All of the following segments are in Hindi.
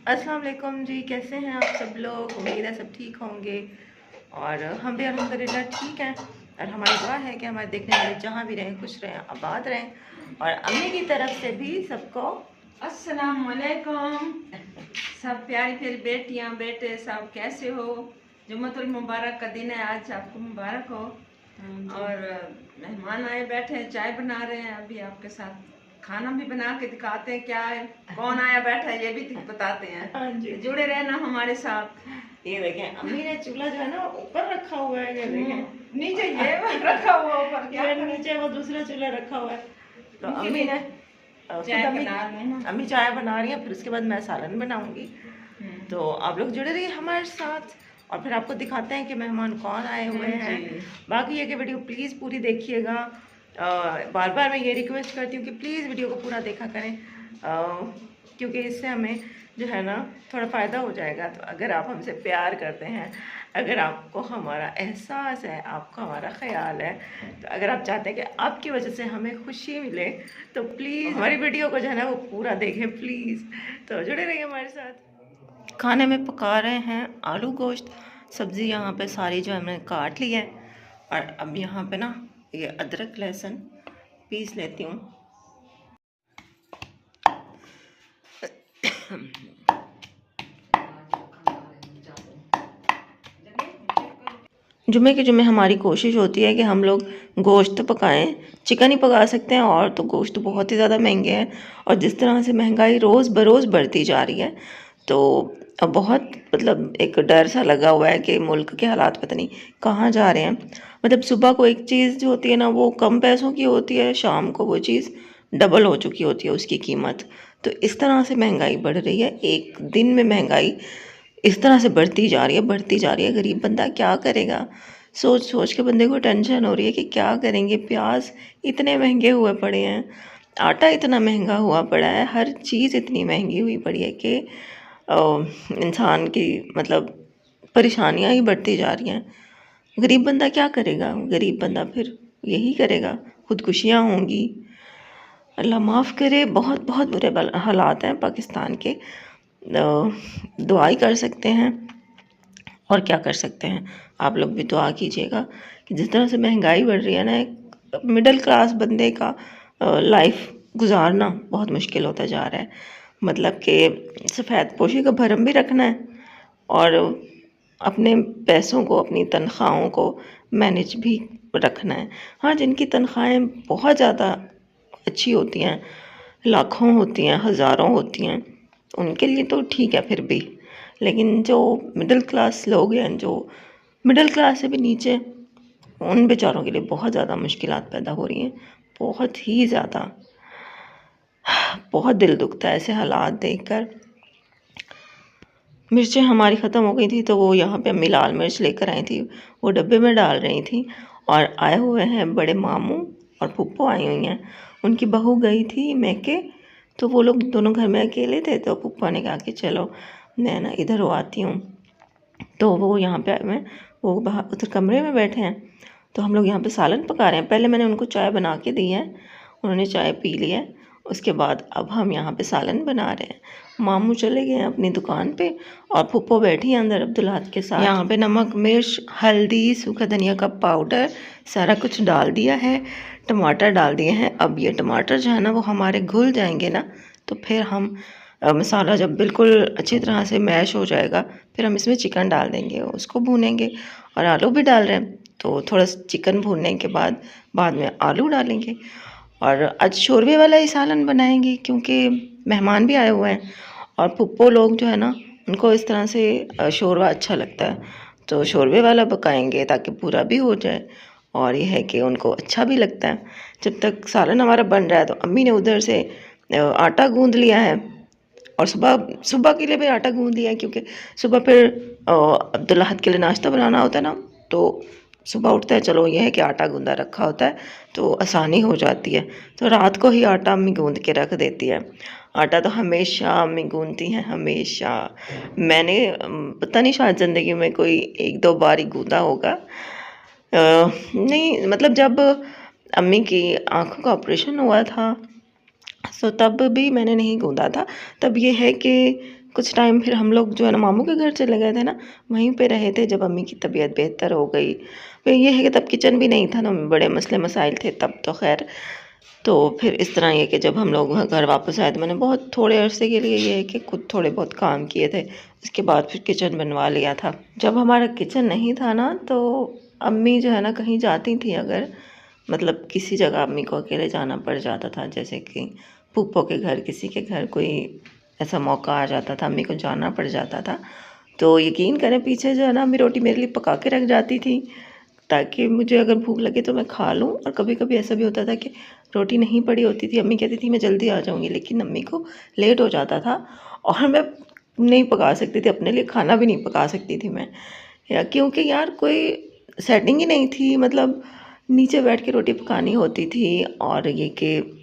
अस्सलाम वालेकुम जी, कैसे हैं आप सब लोग। उम्मीद है सब ठीक होंगे और हम भी अल्हम्दुलिल्लाह ठीक हैं। और हमारी दुआ है कि हमारे देखने वाले जहाँ भी रहें खुश रहें, आबाद रहें। और अम्मी की तरफ से भी सबको अस्सलाम वालेकुम। सब प्यारी प्यारी बेटियां बेटे सब कैसे हो। जुम्मतुल मुबारक का दिन है आज, आपको मुबारक हो। और मेहमान आए बैठे हैं, चाय बना रहे हैं। अभी आपके साथ खाना भी बना के दिखाते हैं क्या है, कौन आया बैठा है ये भी बताते हैं। हाँ जी, तो जुड़े रहना हमारे साथ। ये देखें अम्मी ने चूल्हा जो है ना ऊपर रखा हुआ है। ये देखें नीचे ये रखा हुआ ऊपर, क्या नीचे वो दूसरा चूल्हा रखा हुआ है। तो अम्मी ने चाय बना रहे हैं। अम्मी चाय बना रही हैं, फिर उसके बाद मैं सालन बनाऊंगी। तो आप लोग जुड़े रहिए हमारे साथ और फिर आपको दिखाते हैं कि मेहमान कौन आए हुए हैं। बाकी ये कि वीडियो प्लीज़ पूरी देखिएगा। बार बार मैं ये रिक्वेस्ट करती हूँ कि प्लीज़ वीडियो को पूरा देखा करें, क्योंकि इससे हमें जो है ना थोड़ा फ़ायदा हो जाएगा। तो अगर आप हमसे प्यार करते हैं, अगर आपको हमारा एहसास है, आपको हमारा ख्याल है, तो अगर आप चाहते हैं कि आपकी वजह से हमें खुशी मिले, तो प्लीज़ हमारी वीडियो को जो है ना वो पूरा देखें प्लीज़। तो जुड़े रहिए हमारे साथ। खाने में पका रहे हैं आलू गोश्त। सब्ज़ी यहाँ पे सारी जो हमने काट ली है और अब यहाँ पे ना ये अदरक लहसुन पीस लेती हूँ। जुमे के जुमे हमारी कोशिश होती है कि हम लोग गोश्त पकाएं। चिकन ही पका सकते हैं और तो गोश्त बहुत ही ज़्यादा महंगे हैं। और जिस तरह से महंगाई रोज़ बरोज़ बढ़ती जा रही है, तो अब बहुत मतलब एक डर सा लगा हुआ है कि मुल्क के हालात पता नहीं कहाँ जा रहे हैं। मतलब सुबह को एक चीज़ जो होती है ना वो कम पैसों की होती है, शाम को वो चीज़ डबल हो चुकी होती है उसकी कीमत। तो इस तरह से महंगाई बढ़ रही है, एक दिन में महंगाई इस तरह से बढ़ती जा रही है, बढ़ती जा रही है। गरीब बंदा क्या करेगा, सोच सोच के बंदे को टेंशन हो रही है कि क्या करेंगे। प्याज इतने महंगे हुए पड़े हैं, आटा इतना महंगा हुआ पड़ा है, हर चीज़ इतनी महंगी हुई पड़ी है कि इंसान की मतलब परेशानियां ही बढ़ती जा रही हैं। गरीब बंदा क्या करेगा, गरीब बंदा फिर यही करेगा, खुदकुशियाँ होंगी। अल्लाह माफ़ करे, बहुत बहुत बुरे हालात हैं पाकिस्तान के। दुआ ही कर सकते हैं और क्या कर सकते हैं। आप लोग भी दुआ कीजिएगा कि जिस तरह से महंगाई बढ़ रही है ना, एक मिडिल क्लास बंदे का लाइफ गुजारना बहुत मुश्किल होता जा रहा है। मतलब कि सफ़ेद पोशी का भरम भी रखना है और अपने पैसों को, अपनी तनख्वाहों को मैनेज भी रखना है। हाँ, जिनकी तनख्वाहें बहुत ज़्यादा अच्छी होती हैं, लाखों होती हैं, हज़ारों होती हैं, उनके लिए तो ठीक है फिर भी। लेकिन जो मिडिल क्लास लोग हैं, जो मिडिल क्लास से भी नीचे, उन बेचारों के लिए बहुत ज़्यादा मुश्किलात पैदा हो रही हैं, बहुत ही ज़्यादा। बहुत दिल दुखता है ऐसे हालात देखकर। मिर्चें हमारी ख़त्म हो गई थी तो वो यहाँ पे अम्मी लाल मिर्च लेकर आई थी, वो डब्बे में डाल रही थी। और आए हुए हैं बड़े मामू और फूफो आई हुई हैं। उनकी बहू गई थी मैके, तो वो लोग दोनों घर में अकेले थे। तो फूफा ने कहा कि चलो मैं ना इधर हो आती हूँ। तो वो यहाँ पे आए हुए हैं, वो बाहर उधर कमरे में बैठे हैं। तो हम लोग यहाँ पे सालन पका रहे हैं। पहले मैंने उनको चाय बना के दी है, उन्होंने चाय पी ली है। उसके बाद अब हम यहाँ पे सालन बना रहे हैं। मामू चले गए हैं अपनी दुकान पे और फूफो बैठी हैं अंदर अब्दुल्लाहत के साथ। यहाँ पे नमक, मिर्च, हल्दी, सूखा धनिया का पाउडर सारा कुछ डाल दिया है, टमाटर डाल दिए हैं। अब ये टमाटर जो है ना वो हमारे घुल जाएंगे ना, तो फिर हम मसाला जब बिल्कुल अच्छी तरह से मैश हो जाएगा, फिर हम इसमें चिकन डाल देंगे, उसको भूनेंगे। और आलू भी डाल रहे हैं, तो थोड़ा चिकन भूनने के बाद में आलू डालेंगे। और आज शोरबे वाला ही सालन बनाएंगे क्योंकि मेहमान भी आए हुए हैं। और फुप्पो लोग जो है ना उनको इस तरह से शोरबा अच्छा लगता है, तो शोरबे वाला पकाएंगे ताकि पूरा भी हो जाए और ये है कि उनको अच्छा भी लगता है। जब तक सालन हमारा बन रहा है तो अम्मी ने उधर से आटा गूंद लिया है और सुबह सुबह के लिए भी आटा गूंद दिया है, क्योंकि सुबह फिर अब्दुल्लाहत के लिए नाश्ता बनाना होता है ना, तो सुबह उठते हैं चलो ये है कि आटा गूंदा रखा होता है तो आसानी हो जाती है। तो रात को ही आटा अम्मी गूंद के रख देती है। आटा तो हमेशा अम्मी गूंदती हैं, हमेशा। मैंने पता नहीं शायद ज़िंदगी में कोई एक दो बार ही गूंदा होगा। नहीं मतलब जब अम्मी की आँखों का ऑपरेशन हुआ था तो तब भी मैंने नहीं गूंदा था। तब ये है कि कुछ टाइम फिर हम लोग जो है ना मामू के घर चले गए थे ना, वहीं पे रहे थे जब अम्मी की तबीयत बेहतर हो गई। फिर ये है कि तब किचन भी नहीं था ना, बड़े मसले मसाइल थे तब तो खैर। तो फिर इस तरह ये कि जब हम लोग घर वापस आए तो मैंने बहुत थोड़े अरसे के लिए ये है कि खुद थोड़े बहुत काम किए थे। उसके बाद फिर किचन बनवा लिया था। जब हमारा किचन नहीं था ना, तो अम्मी जो है ना कहीं जाती थी, अगर मतलब किसी जगह अम्मी को अकेले जाना पड़ जाता था, जैसे कि फूफो के घर, किसी के घर कोई ऐसा मौका आ जाता था, अम्मी को जाना पड़ जाता था, तो यकीन करें पीछे जो है ना अम्मी रोटी मेरे लिए पका के रख जाती थी, ताकि मुझे अगर भूख लगे तो मैं खा लूँ। और कभी कभी ऐसा भी होता था कि रोटी नहीं पड़ी होती थी, अम्मी कहती थी मैं जल्दी आ जाऊँगी, लेकिन अम्मी को लेट हो जाता था और मैं नहीं पका सकती थी, अपने लिए खाना भी नहीं पका सकती थी मैं, या क्योंकि यार कोई सेटिंग ही नहीं थी, मतलब नीचे बैठ के रोटी पकानी होती थी। और ये कि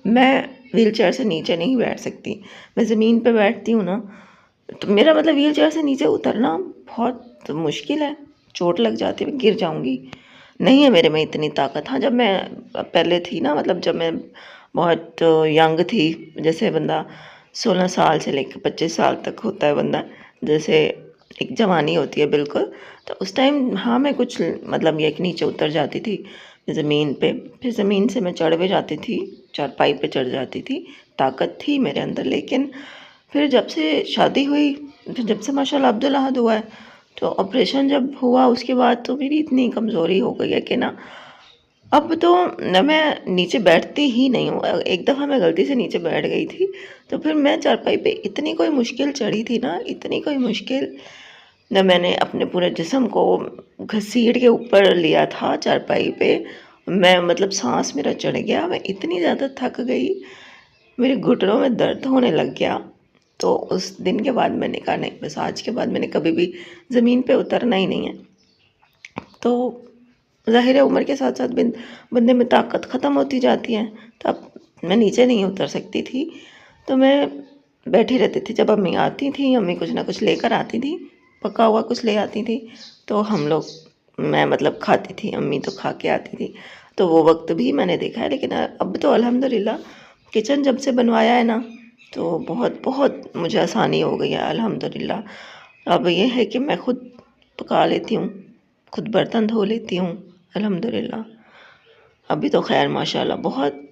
मैं व्हीलचेयर से नीचे नहीं बैठ सकती, मैं ज़मीन पे बैठती हूँ ना, तो मेरा मतलब व्हीलचेयर से नीचे उतरना बहुत मुश्किल है, चोट लग जाती है, मैं गिर जाऊँगी, नहीं है मेरे में इतनी ताकत। हाँ, जब मैं पहले थी ना, मतलब जब मैं बहुत यंग थी, जैसे बंदा 16 साल से लेकर 25 साल तक होता है बंदा, जैसे एक जवानी होती है बिल्कुल, तो उस टाइम हाँ मैं कुछ मतलब ये कि नीचे उतर जाती थी ज़मीन पे, फिर ज़मीन से मैं चढ़ भी जाती थी, चारपाई पे चढ़ जाती थी, ताकत थी मेरे अंदर। लेकिन फिर जब से शादी हुई, फिर जब से माशाल्लाह अब्दुल अहद हुआ है, तो ऑपरेशन जब हुआ उसके बाद तो मेरी इतनी कमज़ोरी हो गई है कि ना अब तो न मैं नीचे बैठती ही नहीं हूँ। एक दफ़ा मैं गलती से नीचे बैठ गई थी, तो फिर मैं चारपाई पे इतनी कोई मुश्किल चढ़ी थी ना, इतनी कोई मुश्किल, न मैंने अपने पूरे जिस्म को घसीट के ऊपर लिया था चारपाई पे, मैं मतलब सांस मेरा चढ़ गया, मैं इतनी ज़्यादा थक गई, मेरे घुटनों में दर्द होने लग गया। तो उस दिन के बाद मैंने कहा नहीं, बस आज के बाद मैंने कभी भी ज़मीन पे उतरना ही नहीं है। तो ज़ाहिर है उम्र के साथ साथ बंदे में ताकत ख़त्म होती जाती है, तो अब मैं नीचे नहीं उतर सकती थी, तो मैं बैठी रहती थी। जब अम्मी आती थी, अम्मी कुछ ना कुछ लेकर आती थी, पका हुआ कुछ ले आती थी, तो हम लोग मैं मतलब खाती थी, अम्मी तो खा के आती थी, तो वो वक्त भी मैंने देखा है। लेकिन अब तो अल्हम्दुलिल्लाह किचन जब से बनवाया है ना, तो बहुत बहुत मुझे आसानी हो गई है अल्हम्दुलिल्लाह। अब ये है कि मैं खुद पका लेती हूँ, खुद बर्तन धो लेती हूँ अल्हम्दुलिल्लाह। अभी तो खैर माशाल्लाह बहुत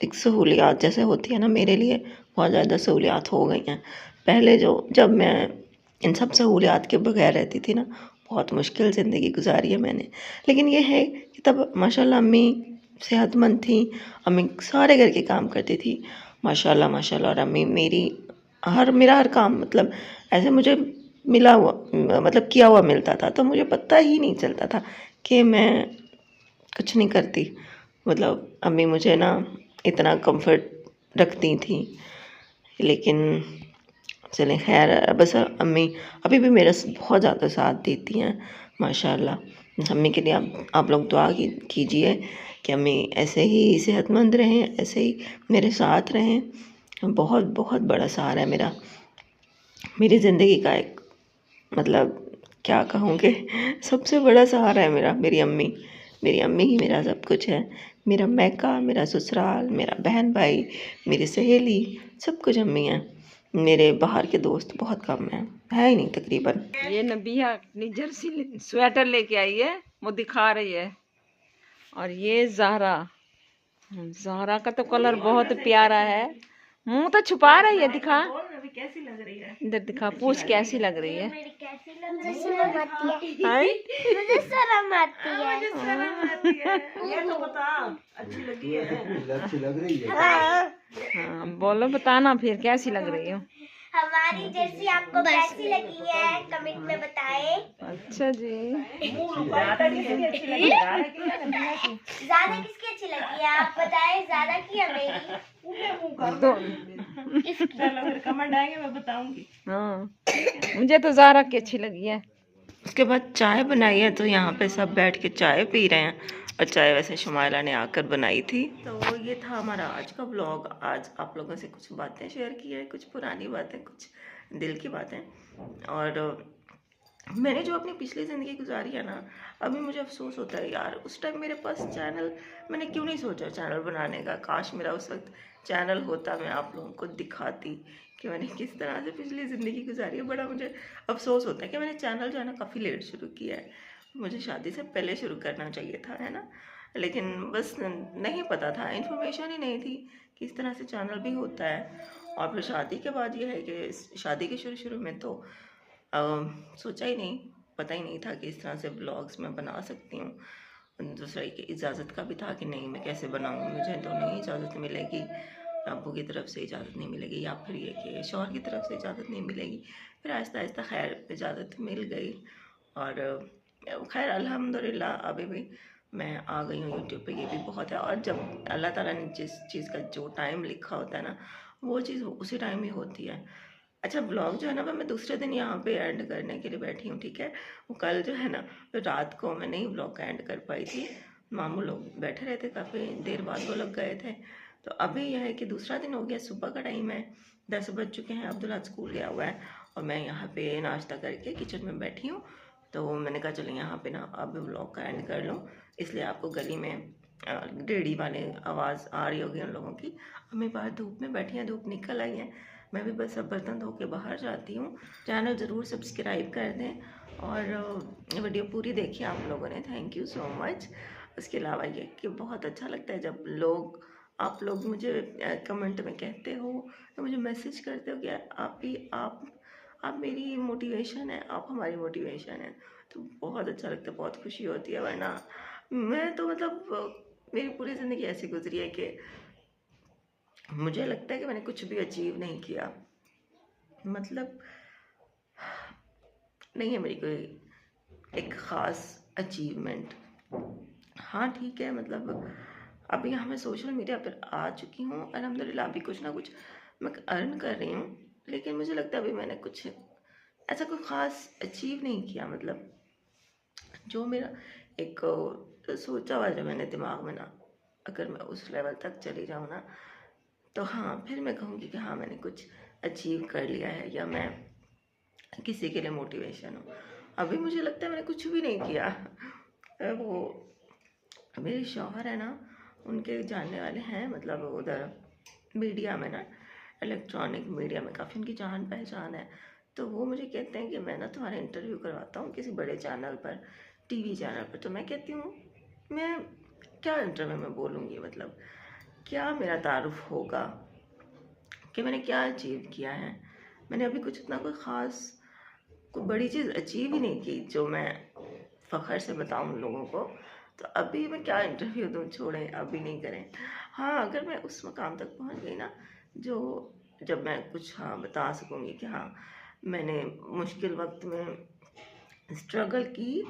एक सहूलियात जैसे होती है ना, मेरे लिए बहुत ज़्यादा सहूलियात हो गई हैं। पहले जब मैं इन सब सहूलियात के बगैर रहती थी ना, बहुत मुश्किल ज़िंदगी गुजारी है मैंने। लेकिन ये है कि तब माशाल्लाह अम्मी सेहतमंद थी, अम्मी सारे घर के काम करती थी माशाल्लाह माशाल्लाह। और अम्मी मेरा हर काम मतलब ऐसे मुझे मिला हुआ मतलब किया हुआ मिलता था, तो मुझे पता ही नहीं चलता था कि मैं कुछ नहीं करती। मतलब अम्मी मुझे ना इतना कंफर्ट रखती थी। लेकिन चलें खैर, बस अम्मी अभी भी मेरा बहुत ज़्यादा साथ देती हैं माशाल्लाह। अम्मी के लिए आप लोग दुआ कीजिए कि अम्मी ऐसे ही सेहतमंद रहें, ऐसे ही मेरे साथ रहें। बहुत बहुत बड़ा सहारा है मेरा, मेरी ज़िंदगी का एक मतलब क्या कहूँ कि सबसे बड़ा सहारा है मेरा मेरी अम्मी ही मेरा सब कुछ है। मेरा मैका, मेरा ससुराल, मेरा बहन भाई, मेरी सहेली, सब कुछ अम्मी है। मेरे बाहर के दोस्त बहुत कम हैं, है ही नहीं तकरीबन। ये नबिया अपनी जर्सी स्वेटर लेके आई है, वो दिखा रही है। और ये ज़हरा का तो कलर बहुत प्यारा है। मुंह तो छुपा रही है, दिखा कैसी लग रही है, इधर दिखा, पूछ कैसी लग रही है। मुझे शर्म आती है। ये तो बता, अच्छी लगी है, अच्छी लग रही है। हाँ बोलो, बताना फिर कैसी लग रही हो। हमारी जर्सी आपको कैसी लगी है कमेंट में बताएं। अच्छा जी, ज्यादा किसकी अच्छी लगी है आप बताएं, ज्यादा की है मेरी दो कमेंट आएंगे मैं बताऊंगी। हाँ, मुझे तो ज़हरा की अच्छी लगी है। उसके बाद चाय बनाई है, तो यहाँ पे सब बैठ के चाय पी रहे हैं, और चाय वैसे शुमाइला ने आकर बनाई थी। तो ये था हमारा आज का व्लॉग। आज आप लोगों से कुछ बातें शेयर की है, कुछ पुरानी बातें, कुछ दिल की बातें। और मैंने जो अपनी पिछली ज़िंदगी गुजारी है ना, अभी मुझे अफसोस होता है यार, उस टाइम मेरे पास चैनल, मैंने क्यों नहीं सोचा चैनल बनाने का। काश मेरा उस वक्त चैनल होता, मैं आप लोगों को दिखाती कि मैंने किस तरह से पिछली ज़िंदगी गुजारी है। बड़ा मुझे अफसोस होता है कि मैंने चैनल जो है ना काफ़ी लेट शुरू किया है। मुझे शादी से पहले शुरू करना चाहिए था, है ना, लेकिन बस नहीं पता था, इन्फॉर्मेशन ही नहीं थी कि इस तरह से चैनल भी होता है। और फिर शादी के बाद ये है कि शादी के शुरू में तो सोचा ही नहीं, पता ही नहीं था कि इस तरह से ब्लॉग्स मैं बना सकती हूँ। दूसरे की इजाज़त का भी था कि नहीं, मैं कैसे बनाऊँ, मुझे तो नहीं इजाज़त मिलेगी, अब्बू की तरफ से इजाज़त नहीं मिलेगी, या फिर ये कि शौहर की तरफ से इजाज़त नहीं मिलेगी। फिर आहिस्ता आहिस्ता खैर इजाज़त मिल गई, और खैर अल्हम्दुलिल्लाह अभी भी मैं आ गई हूँ यूट्यूब पे, ये भी बहुत है। और जब अल्लाह ताला ने जिस चीज़ का जो टाइम लिखा होता है ना, वो चीज़ उसी टाइम ही होती है। अच्छा, ब्लॉग जो है ना मैं दूसरे दिन यहाँ पे एंड करने के लिए बैठी हूँ, ठीक है। वो कल जो है ना रात को मैं नहीं ब्लॉग का एंड कर पाई थी, मामू लोग बैठे रहते, काफ़ी देर बाद वो लोग गए थे। तो अभी यह है कि दूसरा दिन हो गया, सुबह का टाइम है, 10 बज चुके हैं, अब्दुल्ला स्कूल गया हुआ है और मैं यहाँ पे नाश्ता करके किचन में बैठी हूँ। तो मैंने कहा चलो यहाँ पे ना अब ब्लॉग का एंड कर लूँ, इसलिए आपको गली में रेडी वाले आवाज़ आ रही होगी उन लोगों की। हमें बाहर धूप में बैठी हैं, धूप निकल आई है, मैं भी बस अब बर्तन धो के बाहर जाती हूँ। चैनल ज़रूर सब्सक्राइब कर दें और वीडियो पूरी देखी आप लोगों ने, थैंक यू सो मच। उसके अलावा ये कि बहुत अच्छा लगता है जब आप लोग मुझे कमेंट में कहते हो, तो मुझे मैसेज करते हो कि आप मेरी मोटिवेशन है, आप हमारी मोटिवेशन है, तो बहुत अच्छा लगता है, बहुत खुशी होती है। वरना मैं तो मतलब मेरी पूरी ज़िंदगी ऐसी गुजरी है कि मुझे लगता है कि मैंने कुछ भी अचीव नहीं किया, मतलब नहीं है मेरी कोई एक ख़ास अचीवमेंट। हाँ ठीक है, मतलब अभी यहाँ मैं सोशल मीडिया पर आ चुकी हूँ अल्हम्दुलिल्लाह, अभी कुछ ना कुछ मैं अर्न कर रही हूँ, लेकिन मुझे लगता है अभी मैंने कुछ ऐसा कोई ख़ास अचीव नहीं किया। मतलब जो मेरा एक सोचा हुआ, जो मैंने दिमाग में ना, अगर मैं उस लेवल तक चली जाऊँ ना, तो हाँ फिर मैं कहूँगी कि हाँ मैंने कुछ अचीव कर लिया है, या मैं किसी के लिए मोटिवेशन हूँ। अभी मुझे लगता है मैंने कुछ भी नहीं किया। वो मेरे शौहर है ना, उनके जानने वाले हैं, मतलब उधर मीडिया में ना, इलेक्ट्रॉनिक मीडिया में काफ़ी उनकी जान पहचान है। तो वो मुझे कहते हैं कि मैं ना तुम्हारा इंटरव्यू करवाता हूँ किसी बड़े चैनल पर, टीवी चैनल पर। तो मैं कहती हूँ मैं क्या इंटरव्यू में बोलूँगी, मतलब क्या मेरा तारुफ होगा कि मैंने क्या अचीव किया है। मैंने अभी कुछ इतना कोई ख़ास कोई बड़ी चीज़ अचीव ही नहीं की जो मैं फ़ख्र से बताऊँ लोगों को। तो अभी मैं क्या इंटरव्यू दूँ, छोड़ें, अभी नहीं करें। हाँ अगर मैं उस मकाम तक पहुँच गई ना, जो जब मैं कुछ हाँ बता सकूँगी कि हाँ मैंने मुश्किल वक्त में स्ट्रगल की,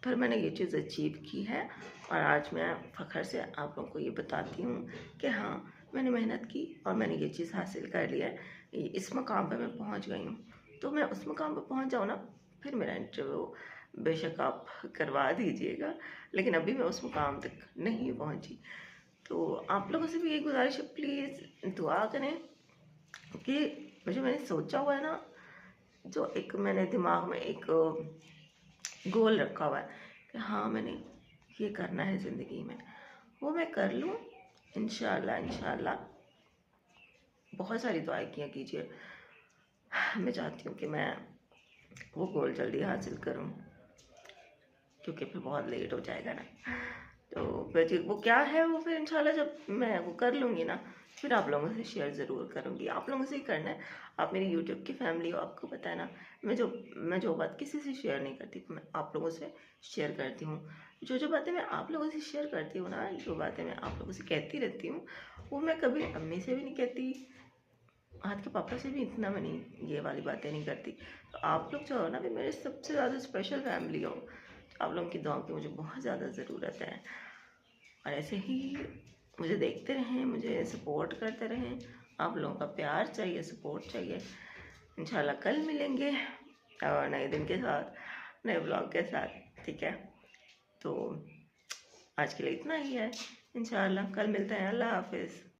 फिर मैंने ये चीज़ अचीव की है, और आज मैं फ़ख्र से आप लोगों को ये बताती हूँ कि हाँ मैंने मेहनत की और मैंने ये चीज़ हासिल कर लिया है, इस मकाम पर मैं पहुँच गई हूँ। तो मैं उस मकाम पर पहुँच जाऊँ ना, फिर मेरा इंटरव्यू बेशक आप करवा दीजिएगा, लेकिन अभी मैं उस मुकाम तक नहीं पहुँची। तो आप लोगों से भी ये गुजारिश है, प्लीज़ दुआ करें कि जो मैंने सोचा हुआ है ना, जो एक मैंने दिमाग में एक गोल रखा हुआ है कि हाँ मैंने ये करना है ज़िंदगी में, वो मैं कर लूँ इंशाअल्लाह। इंशाअल्लाह बहुत सारी दुआएं किया कीजिए। मैं चाहती हूँ कि मैं वो गोल जल्दी हासिल करूँ, क्योंकि फिर बहुत लेट हो जाएगा ना। तो फिर वो क्या है, वो फिर इंशाल्लाह जब मैं वो कर लूँगी ना, फिर आप लोगों से शेयर ज़रूर करूँगी। आप लोगों से ही करना है, आप मेरी यूट्यूब की फैमिली हो, आपको पता है ना, मैं जो बात किसी से शेयर नहीं करती, मैं आप लोगों से शेयर करती हूँ। जो बातें मैं आप लोगों से शेयर करती हूँ ना, जो बातें मैं आप लोगों से कहती रहती हूँ, वो मैं कभी अम्मी से भी नहीं कहती, आज के पापा से भी इतना मैं नहीं ये वाली बातें नहीं करती। तो आप लोग जो हो ना, भी मेरे सबसे ज़्यादा स्पेशल फैमिली हो। आप लोगों की दुआओं की मुझे बहुत ज़्यादा ज़रूरत है, और ऐसे ही मुझे देखते रहें, मुझे सपोर्ट करते रहें। आप लोगों का प्यार चाहिए, सपोर्ट चाहिए। इंशाल्लाह कल मिलेंगे और नए दिन के साथ, नए ब्लॉग के साथ, ठीक है। तो आज के लिए इतना ही है, इंशाल्लाह कल मिलते हैं। अल्लाह हाफिज़।